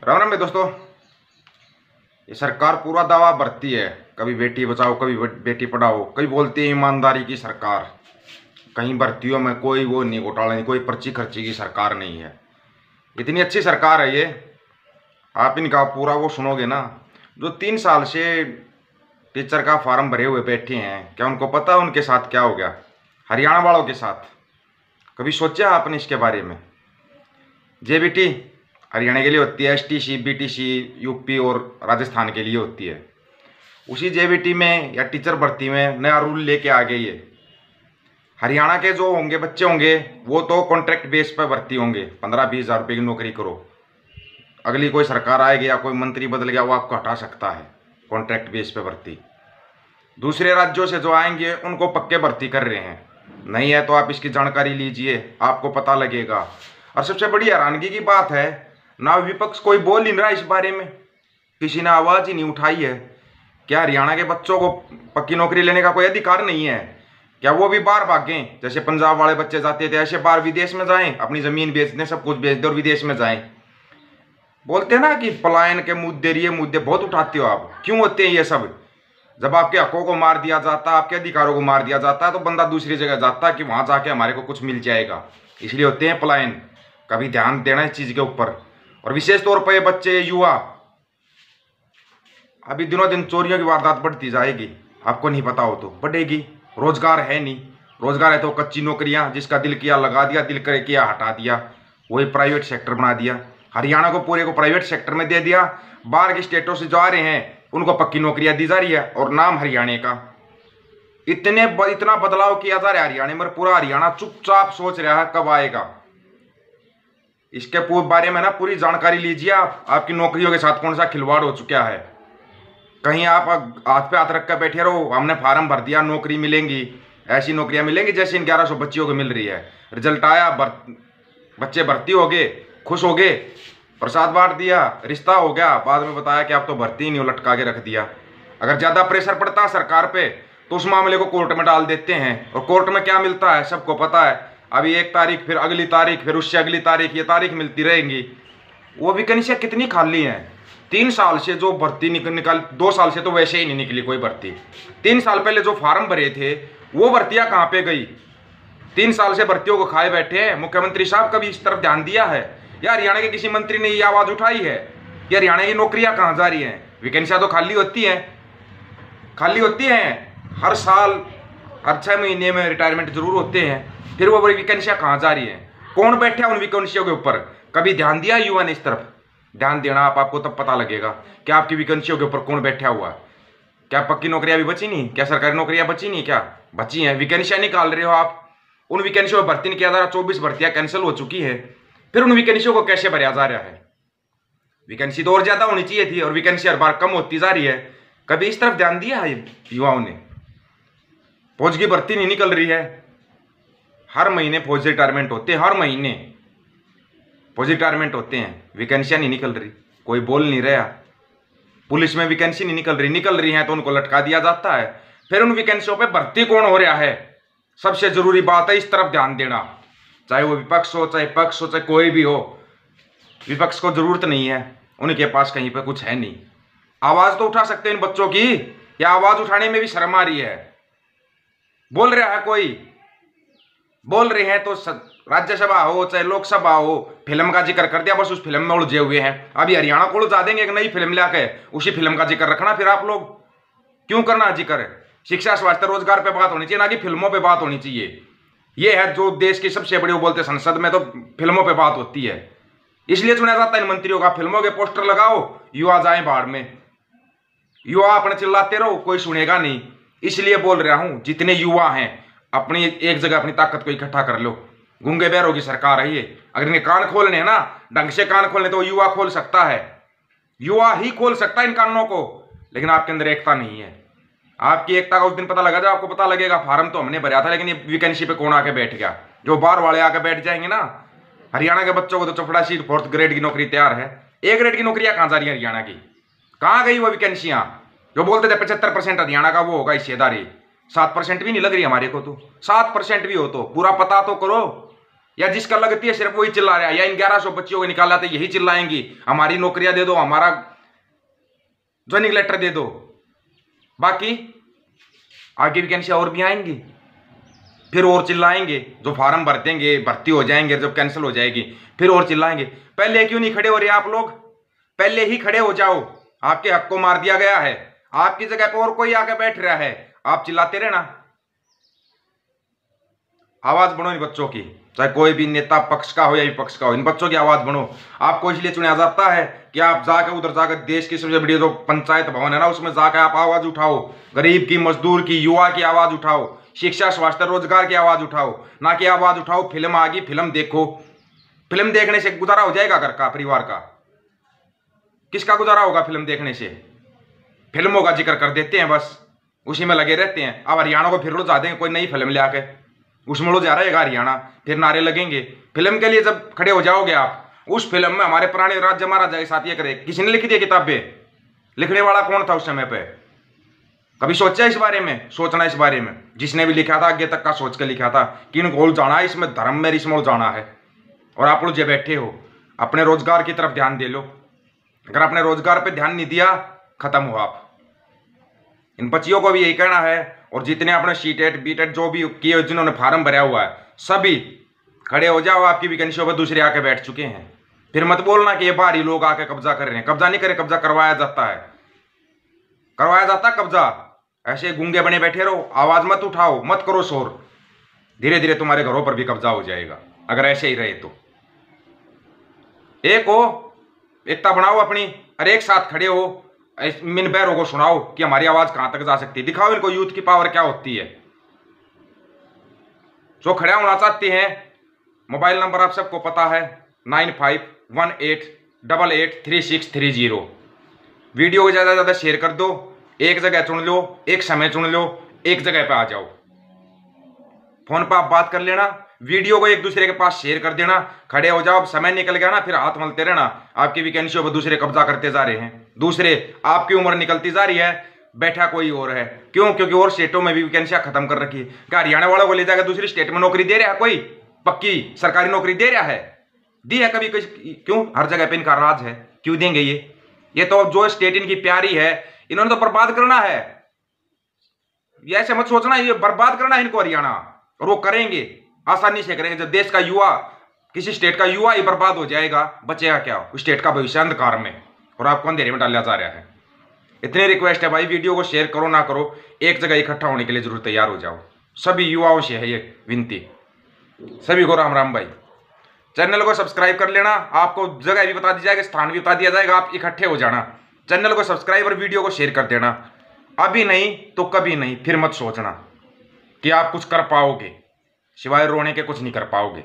राम राम में दोस्तों। ये सरकार पूरा दावा भरती है, कभी बेटी बचाओ कभी बेटी पढ़ाओ, कभी बोलती है ईमानदारी की सरकार। कहीं भर्तियों में कोई वो नहीं, घोटाला नहीं, कोई पर्ची खर्ची की सरकार नहीं है। इतनी अच्छी सरकार है ये। आप इनका पूरा वो सुनोगे ना, जो 3 साल से टीचर का फार्म भरे हुए बैठे हैं, क्या उनको पता है उनके साथ क्या हो गया हरियाणा वालों के साथ? कभी सोचा आपने इसके बारे में? जेबीटी हरियाणा के लिए होती है, एसटीसी बीटीसी यूपी और राजस्थान के लिए होती है। उसी जेबीटी में या टीचर भर्ती में नया रूल लेके आ गई है। हरियाणा के जो होंगे बच्चे होंगे वो तो कॉन्ट्रैक्ट बेस पर भर्ती होंगे, 15-20 हज़ार रुपये की नौकरी करो। अगली कोई सरकार आएगी या कोई मंत्री बदल गया वो आपको हटा सकता है, कॉन्ट्रैक्ट बेस पे भर्ती। दूसरे राज्यों से जो आएंगे उनको पक्के भर्ती कर रहे हैं। नहीं है तो आप इसकी जानकारी लीजिए, आपको पता लगेगा। और सबसे बड़ी हैरानगी की बात है, ना विपक्ष कोई बोल नहीं रहा इस बारे में, किसी ने आवाज़ ही नहीं उठाई है। क्या हरियाणा के बच्चों को पक्की नौकरी लेने का कोई अधिकार नहीं है? क्या वो भी बाहर भागें? जैसे पंजाब वाले बच्चे जाते थे ऐसे बाहर विदेश में जाएं, अपनी ज़मीन बेच दें, सब कुछ बेच दें और विदेश में जाएं। बोलते हैं ना कि पलायन के मुद्दे, ये मुद्दे बहुत उठाते हो आप। क्यों होते हैं ये सब? जब आपके हकों को मार दिया जाता, आपके अधिकारों को मार दिया जाता है तो बंदा दूसरी जगह जाता है कि वहाँ जाके हमारे को कुछ मिल जाएगा। इसलिए होते हैं पलायन। कभी ध्यान देना इस चीज़ के ऊपर। और विशेष तौर पर ये बच्चे, युवा, अभी दिनों दिन चोरियों की वारदात बढ़ती जाएगी। आपको नहीं पता हो तो बढ़ेगी। रोजगार है नहीं, रोजगार है तो कच्ची नौकरियां, जिसका दिल किया लगा दिया, दिल करे किया हटा दिया, वही प्राइवेट सेक्टर बना दिया। हरियाणा को पूरे को प्राइवेट सेक्टर में दे दिया। बाहर के स्टेटों से जो आ रहे हैं उनको पक्की नौकरियां दी जा रही है और नाम हरियाणा का। इतना बदलाव किया जा रहा है हरियाणा में, पूरा हरियाणा चुपचाप सोच रहा है कब आएगा। इसके बारे में ना पूरी जानकारी लीजिए आप। आपकी नौकरियों के साथ कौन सा खिलवाड़ हो चुका है। कहीं आप हाथ पे हाथ रख कर बैठे रहो, हमने फार्म भर दिया नौकरी मिलेंगी, ऐसी नौकरियां मिलेंगी जैसे इन 1100 बच्चियों को मिल रही है। रिजल्ट आया, बच्चे भर्ती हो गए, खुश हो गए, प्रसाद बांट दिया, रिश्ता हो गया, बाद में बताया कि आप तो भर्ती नहीं हो, लटका के रख दिया। अगर ज़्यादा प्रेशर पड़ता है सरकार पे तो उस मामले को कोर्ट में डाल देते हैं। और कोर्ट में क्या मिलता है सबको पता है। अभी एक तारीख, फिर अगली तारीख, फिर उससे अगली तारीख, ये तारीख मिलती रहेंगी। वो वैकेंसियाँ कितनी खाली हैं। 3 साल से जो भर्ती निकाल 2 साल से तो वैसे ही नहीं निकली कोई भर्ती। 3 साल पहले जो फार्म भरे थे वो भर्तियाँ कहाँ पे गई? 3 साल से भर्तियों को खाए बैठे हैं। मुख्यमंत्री साहब कभी इस तरफ ध्यान दिया है या हरियाणा के किसी मंत्री ने ये आवाज़ उठाई है कि हरियाणा की नौकरियाँ कहाँ जा रही हैं? वैकेंसियाँ तो खाली होती हैं, खाली होती हैं हर साल, हर 6 महीने में रिटायरमेंट जरूर होते हैं। फिर वो वैकेंसियाँ कहाँ जा रही हैं? कौन बैठा उन वैकेंसियों के ऊपर? कभी ध्यान दिया युवा ने इस तरफ? ध्यान देना आपको तब पता लगेगा कि आपकी वैकेंसियों के ऊपर कौन बैठा हुआ है। क्या पक्की नौकरियां भी बची नहीं? क्या सरकारी नौकरियां बची नहीं? क्या बची हैं? वैकेंसियां निकाल रहे हो आप। उन वैकेंसियों में भर्ती नहीं किया जा रहा। 24 भर्तियां कैंसिल हो चुकी है। फिर उन वैकेंसियों को कैसे भरा जा रहा है? वैकेंसी तो और ज्यादा होनी चाहिए थी और वैकेंसी हर बार कम होती जा रही है। कभी इस तरफ ध्यान दिया है युवाओं ने? फौज की भर्ती नहीं निकल रही है। हर महीने फौजी रिटायरमेंट होते हैं, हर महीने फौजी रिटायरमेंट होते हैं, वैकेंसियाँ नहीं निकल रही, कोई बोल नहीं रहा। पुलिस में वैकेंसी नहीं निकल रही है तो उनको लटका दिया जाता है। फिर उन वैकेंसियों पे भर्ती कौन हो रहा है? सबसे जरूरी बात है इस तरफ ध्यान देना। चाहे वो विपक्ष हो, चाहे पक्ष हो, चाहे कोई भी हो। विपक्ष को जरूरत नहीं है, उनके पास कहीं पे कुछ है नहीं। आवाज तो उठा सकते हैं इन बच्चों की, या आवाज उठाने में भी शर्म आ रही है? बोल रहा है कोई? बोल रहे हैं तो राज्यसभा हो चाहे लोकसभा हो, फिल्म का जिक्र कर दिया, बस उस फिल्म में उलझे हुए हैं। अभी हरियाणा को उलझा देंगे एक नई फिल्म लाके, उसी फिल्म का जिक्र रखना। फिर आप लोग क्यों करना जिक्र? शिक्षा, स्वास्थ्य, रोजगार पे बात होनी चाहिए, ना कि फिल्मों पे बात होनी चाहिए। ये है जो देश की सबसे बड़ी, वो बोलते संसद में तो फिल्मों पे बात होती है। इसलिए चुना जाता है इन मंत्रियों का। फिल्मों के पोस्टर लगाओ, युवा जाए बाढ़ में। युवा अपने चिल्लाते रहो, कोई सुनेगा नहीं। इसलिए बोल रहा हूं, जितने युवा हैं अपनी एक जगह अपनी ताकत को इकट्ठा कर लो। गूंगे बहरों की सरकार है ये। अगर इन्हें कान खोलने हैं ना, ढंग से कान खोलने, तो युवा खोल सकता है। युवा ही खोल सकता है इन कानों को। लेकिन आपके अंदर एकता नहीं है। आपकी एकता का उस दिन पता लगा जब आपको पता लगेगा फार्म तो हमने भरा था, लेकिन ये वैकेंसी पे कौन आके बैठ गया। जो बाहर वाले आके बैठ जाएंगे ना। हरियाणा के बच्चों को तो चपड़ासी 4th ग्रेड की नौकरी तैयार है। A ग्रेड की नौकरियां कहां जा रही है हरियाणा की? कहां गई वो वैकेंसियां? जो बोलते थे 75% हरियाणा का वो होगा हिस्सेदारी, 7% भी नहीं लग रही हमारे को। तो 7% भी हो तो पूरा पता तो करो। या जिसका लगती है सिर्फ वही चिल्ला रहा है, या इन 1100 बच्चियों को निकाला तो यही चिल्लाएंगी हमारी नौकरियां दे दो, हमारा ज्वाइनिंग लेटर दे दो। बाकी आगे वैकेंसी और भी आएंगी, फिर और चिल्लाएंगे। जो फार्म भर देंगे, भर्ती हो जाएंगे, जब कैंसिल हो जाएगी फिर और चिल्लाएंगे। पहले क्यों नहीं खड़े हो रहे आप लोग? पहले ही खड़े हो जाओ। आपके हक को मार दिया गया है, आपकी जगह पर और कोई आके बैठ रहा है, आप चिल्लाते रहना। आवाज बनो इन बच्चों की, चाहे कोई भी नेता पक्ष का हो या विपक्ष का हो, इन बच्चों की आवाज बनो। आपको इसलिए चुना जाता है कि आप जाकर उधर जाकर देश की सबसे बड़ी जो पंचायत भवन है ना, उसमें जाकर आप आवाज उठाओ, गरीब की, मजदूर की, युवा की आवाज उठाओ, शिक्षा, स्वास्थ्य, रोजगार की आवाज उठाओ। ना कि आवाज उठाओ फिल्म आ गई, फिल्म देखो। फिल्म देखने से गुजारा हो जाएगा घर का, परिवार का? किसका गुजारा होगा फिल्म देखने से? फिल्मों का जिक्र कर देते हैं, बस उसी में लगे रहते हैं। अब हरियाणा को फिर लो जा देंगे कोई नई फिल्म ले आके, उसमें लो जा रहेगा हरियाणा, फिर नारे लगेंगे। फिल्म के लिए जब खड़े हो जाओगे आप, उस फिल्म में हमारे पुराने राज्य महाराजा के साथ ये करे। किसी ने लिखी थी किताबें? लिखने वाला कौन था उस समय पे? कभी सोचा इस बारे में? सोचना इस बारे में। जिसने भी लिखा था आगे तक का सोच के लिखा था कि इनको उलझाना है, इसमें धर्म में इसमें उलझाना है। और आप लोग जो बैठे हो, अपने रोजगार की तरफ ध्यान दे लो। अगर आपने रोजगार पे ध्यान नहीं दिया, खत्म हो आप। इन बच्चियों को भी यही कहना है, और जितने अपने सीटेट बीटेट जो भी किए, जिन्होंने फार्म भरा हुआ है, सभी खड़े हो जाओ। आपकी वैकेंसियों पर दूसरे आके बैठ चुके हैं। फिर मत बोलना कि ये बाहरी लोग आके कब्जा कर रहे हैं। कब्जा नहीं करे, कब्जा करवाया जाता है, करवाया जाता है कब्जा। ऐसे गूंगे बने बैठे रहो, आवाज मत उठाओ, मत करो शोर। धीरे धीरे तुम्हारे घरों पर भी कब्जा हो जाएगा अगर ऐसे ही रहे तो। एक हो, एकता बनाओ अपनी, और एक साथ खड़े हो। मिन बैरों को सुनाओ कि हमारी आवाज कहां तक जा सकती है। दिखाओ इनको यूथ की पावर क्या होती है। जो खड़ा होना चाहते हैं, मोबाइल नंबर आप सबको पता है, 9518883630। वीडियो को ज्यादा से ज्यादा शेयर कर दो। एक जगह चुन लो, एक समय चुन लो, एक जगह पे आ जाओ। फोन पर आप बात कर लेना, वीडियो को एक दूसरे के पास शेयर कर देना। खड़े हो जाओ। अब समय निकल गया ना, फिर हाथ मलते रहना। आपकी वैकेंसियों पर दूसरे कब्जा करते जा रहे हैं, दूसरे। आपकी उम्र निकलती जा रही है, बैठा कोई और है। क्यों? क्योंकि और स्टेटों में भी वैकेंसियां खत्म कर रखी है। क्या हरियाणा वालों को ले जाकर दूसरी स्टेट में नौकरी दे रहा है? कोई पक्की सरकारी नौकरी दे रहा है? दी है कभी? क्यों? हर जगह पे इनका राज है, क्यों देंगे ये तो जो स्टेट इनकी प्यारी है, इन्होंने तो बर्बाद करना है। ये ऐसे मत सोचना ये बर्बाद करना है इनको हरियाणा, और वो करेंगे, आसानी से करेंगे। जब देश का युवा, किसी स्टेट का युवा ही बर्बाद हो जाएगा, बचेगा क्या? उस स्टेट का भविष्य अंधकार में, और आपको अंधेरे में डाला जा रहा है। इतनी रिक्वेस्ट है भाई, वीडियो को शेयर करो ना करो, एक जगह इकट्ठा होने के लिए जरूर तैयार हो जाओ। सभी युवाओं से है ये विनती। सभी को राम राम भाई। चैनल को सब्सक्राइब कर लेना। आपको जगह भी बता दी जाएगी, स्थान भी बता दिया जाएगा, आप इकट्ठे हो जाना। चैनल को सब्सक्राइब और वीडियो को शेयर कर देना। अभी नहीं तो कभी नहीं। फिर मत सोचना कि आप कुछ कर पाओगे, सिवाय रोने के कुछ नहीं कर पाओगे।